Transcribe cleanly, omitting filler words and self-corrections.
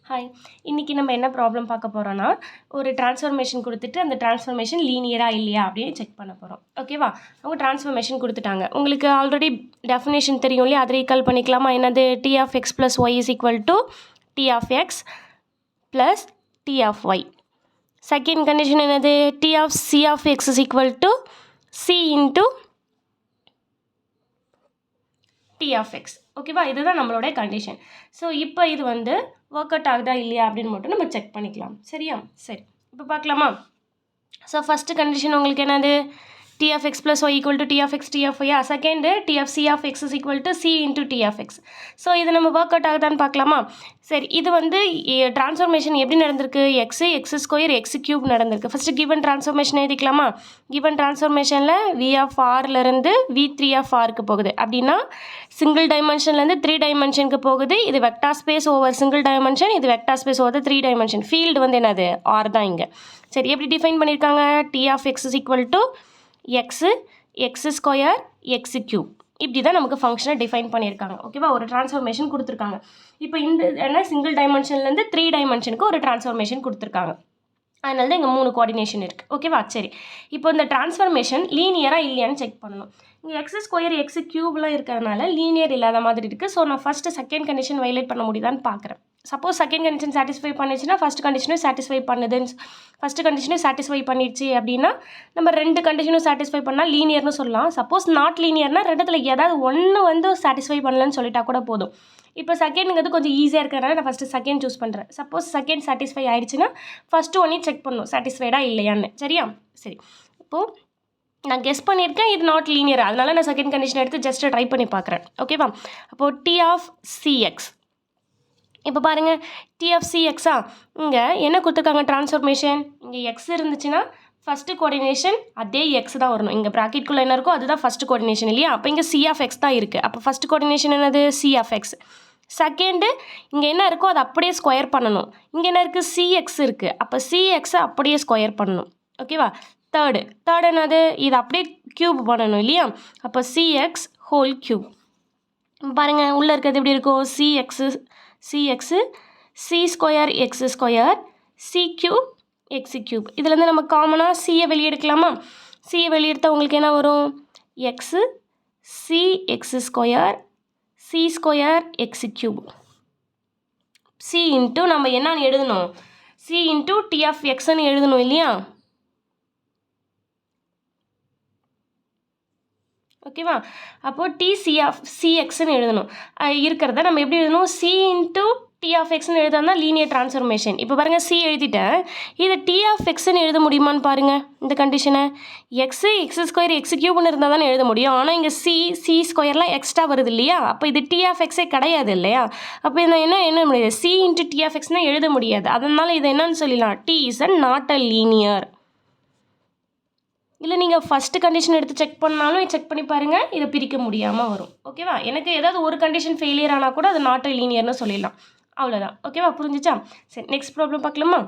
Hi, இன்றைக்கி நம்ம என்ன ப்ராப்ளம் பார்க்க போகிறோன்னா, ஒரு ட்ரான்ஸ்ஃபர்மேஷன் கொடுத்துட்டு அந்த ட்ரான்ஸ்ஃபர்மேஷன் லீனியரா இல்லையா அப்படின்னு செக் பண்ண போகிறோம். ஓகேவா? அவங்க ட்ரான்ஸ்ஃபர்மேஷன் கொடுத்துட்டாங்க. உங்களுக்கு ஆல்ரெடி டெஃபினேஷன் தெரியும் இல்லையா? அதை ரீகால் பண்ணிக்கலாமா? என்னது? T of x plus y is equal to T of x plus T of y. Second condition என்னது? T of c of x is equal to c into D of x. ஓகேவா? இதுதான் நம்மளோட condition. So இப்போ இது வந்து work out ஆகுதா இல்லையா அப்படின்னு மட்டும் நம்ம செக் பண்ணிக்கலாம். சரியா? சரி, இப்போ பார்க்கலாமா? ஸோ ஃபஸ்ட்டு கண்டிஷன் உங்களுக்கு என்னது? T of x plus y equal to T of x T of ஒய்யா? Second T of c of x is equal to c into D of x. So இது நம்ம ஒர்க் அவுட் ஆகுதான்னு பார்க்கலாமா? சரி, இது வந்து ட்ரான்ஸ்ஃபர்மேஷன் எப்படி நடந்திருக்கு? எக்ஸ் ஸ்கொயர் எக்ஸ் கியூப் நடந்திருக்கு. ஃபஸ்ட்டு கிவன் ட்ரான்ஸ்ஃபர்மேஷன் எழுதிக்கலாமா? கிவன் ட்ரான்ஸ்ஃபர்மேஷனில் வி ஆஃப் ஆர்லேருந்து வி த்ரீ ஆஃப் ஆருக்கு போகுது. அப்படின்னா சிங்கிள் டைமென்ஷன்லேருந்து 3 டைமென்ஷனுக்கு போகுது. இது vector space over single dimension, இது vector space over 3 dimension. Field வந்து என்னது? ஆர் தான் இங்கே. சரி, எப்படி டிஃபைன் பண்ணியிருக்காங்க? T of x is equal to x square x cube. இப்படி தான் நமக்கு ஃபங்க்ஷனை டிஃபைன் பண்ணியிருக்காங்க. ஓகேவா? ஒரு ட்ரான்ஸ்ஃபர்மேஷன் கொடுத்துருக்காங்க. இப்போ இந்த என்ன சிங்கிள் டைமென்ஷன்லேருந்து 3 டைமென்ஷனுக்கு ஒரு ட்ரான்ஸ்ஃபர்மேஷன் கொடுத்துருக்காங்க. அதனால தான் இங்கே 3 கோஆர்டினேஷன் இருக்குது. ஓகேவா? சரி, இப்போ இந்த ட்ரான்ஸ்ஃபர்மேஷன் லீனியராக இல்லையான்னு செக் பண்ணணும். இங்கே எக்ஸ் ஸ்கொயர் எக்ஸ் கியூப்லாம் இருக்கிறதுனால லீனியர் இல்லாத மாதிரி இருக்குது. ஸோ நான் ஃபஸ்ட்டு செகண்ட் கண்டிஷன் வைலேட் பண்ண முடியுதான்னு பார்க்குறேன். சப்போஸ் செகண்ட் கண்டிஷன் சாட்டிஸ்ஃபை பண்ணிச்சுன்னா ஃபஸ்ட் கண்டிஷனும் சாட்டிஸ்ஃபை பண்ணுதுன்னு, ஃபஸ்ட்டு கண்டிஷனும் சாட்டிஸ்ஃபை பண்ணிடுச்சு அப்படின்னா நம்ம 2 கண்டிஷனும் சாட்டிஸ்ஃபை பண்ணால் லீனியர்னு சொல்லலாம். சப்போஸ் நாட் லீனியர்னா ரெண்டுத்தில் ஏதாவது ஒன்று வந்து சாட்டிஸ்ஃபை பண்ணலன்னு சொல்லிட்டா கூட போதும். இப்போ செகண்டுங்கிறது கொஞ்சம் ஈஸியாக இருக்கிறதுனால நான் ஃபஸ்ட்டு செகண்ட் சூஸ் பண்ணுறேன். சப்போஸ் செகண்ட் சாட்டிஸ்ஃபை ஆகிடுச்சுன்னா ஃபஸ்ட்டு ஒன்றையும் செக் பண்ணணும் சாட்டிஸ்ஃபைடா இல்லையான்னு. சரியா? சரி, இப்போது நான் கெஸ் பண்ணியிருக்கேன் இது நாட் லீனியர், அதனால நான் செகண்ட் கண்டிஷன் எடுத்து ஜஸ்ட்டு ட்ரை பண்ணி பார்க்குறேன். ஓகேவா? அப்போது டி ஆஃப் சிஎக்ஸ். இப்போ பாருங்கள், டி ஆஃப் சிஎக்ஸா இங்கே என்ன கொடுத்துருக்காங்க ட்ரான்ஸ்ஃபர்மேஷன்? இங்கே எக்ஸ் இருந்துச்சுன்னா ஃபஸ்ட்டு கோஆர்டினேஷன் அதே எக்ஸ் தான் வரணும். இங்கே ப்ராக்கெட்குள்ளே என்ன இருக்கோ அதுதான் ஃபஸ்ட்டு கோஆர்டினேஷன் இல்லையா? அப்போ இங்கே சி ஆஃப் எக்ஸ் தான் இருக்குது. அப்போ ஃபஸ்ட்டு கோஆர்டினேஷன் என்னது? C of x. செகண்டு இங்கே என்ன இருக்கோ அதை அப்படியே ஸ்கொயர் பண்ணணும். இங்கே என்ன இருக்குது? சிஎக்ஸ் இருக்குது. அப்போ சிஎக்ஸை அப்படியே ஸ்கொயர் பண்ணணும். ஓகேவா? தேர்டு என்னது? இது அப்படியே க்யூப் பண்ணணும் இல்லையா? அப்போ சிஎக்ஸ் ஹோல் க்யூப். பாருங்கள், உள்ளே இருக்கிறது எப்படி இருக்கும்? C x c square x square c cube x cube. இதுலேருந்து நம்ம காமனாக சியை வெளியெடுக்கலாமா? சியை வெளியெடுத்தால் உங்களுக்கு என்ன வரும்? X C X square C square X cube. C into நம்ம என்னன்னு எழுதணும்? சி இன்ட்டு டி ஆஃப் எக்ஸ்ன்னு எழுதணும் இல்லையா? ஓகேவா? அப்போது டி சி ஆஃப் சிஎக்ஸ்ன்னு எழுதணும். இருக்கிறத நம்ம எப்படி எழுதணும்? சி இன்ட்டு டி ஆஃப் எக்ஸ்ன்னு எழுதானா லீனியர் ட்ரான்ஸ்ஃபர்மேஷன். இப்போ பாருங்கள், சி எழுதிட்டேன். இதை டி ஆஃப் எக்ஸ்ன்னு எழுத முடியுமான்னு பாருங்கள். இந்த கண்டிஷனை எக்ஸ் ஸ்கொயர் எக்ஸ் கியூப்னு இருந்தால் தானே எழுத முடியும். ஆனால் இங்கே சி ஸ்கொயர்லாம் எக்ஸ்ட்ரா வருது இல்லையா? அப்போ இது டி ஆஃப் எக்ஸே கிடையாது இல்லையா? அப்போ இதை என்ன முடியாது? சி இன்ட்டு டி ஆஃப் எக்ஸ்னால் எழுத முடியாது. அதனால் இதை என்னன்னு சொல்லலாம்? T is not a linear. இல்லை நீங்கள் ஃபஸ்ட்டு கண்டிஷன் எடுத்து செக் பண்ணாலும் செக் பண்ணி பாருங்கள், இதை பிரிக்க முடியாமல் வரும். ஓகேவா? எனக்கு ஏதாவது ஒரு கண்டிஷன் ஃபெயிலியர் ஆனால் கூட அது நாட் அ லீனியர்னு சொல்லிடலாம். அவ்வளோதான். ஓகேவா? புரிஞ்சிச்சா? சரி, நெக்ஸ்ட் ப்ராப்ளம் பார்க்கலாமா?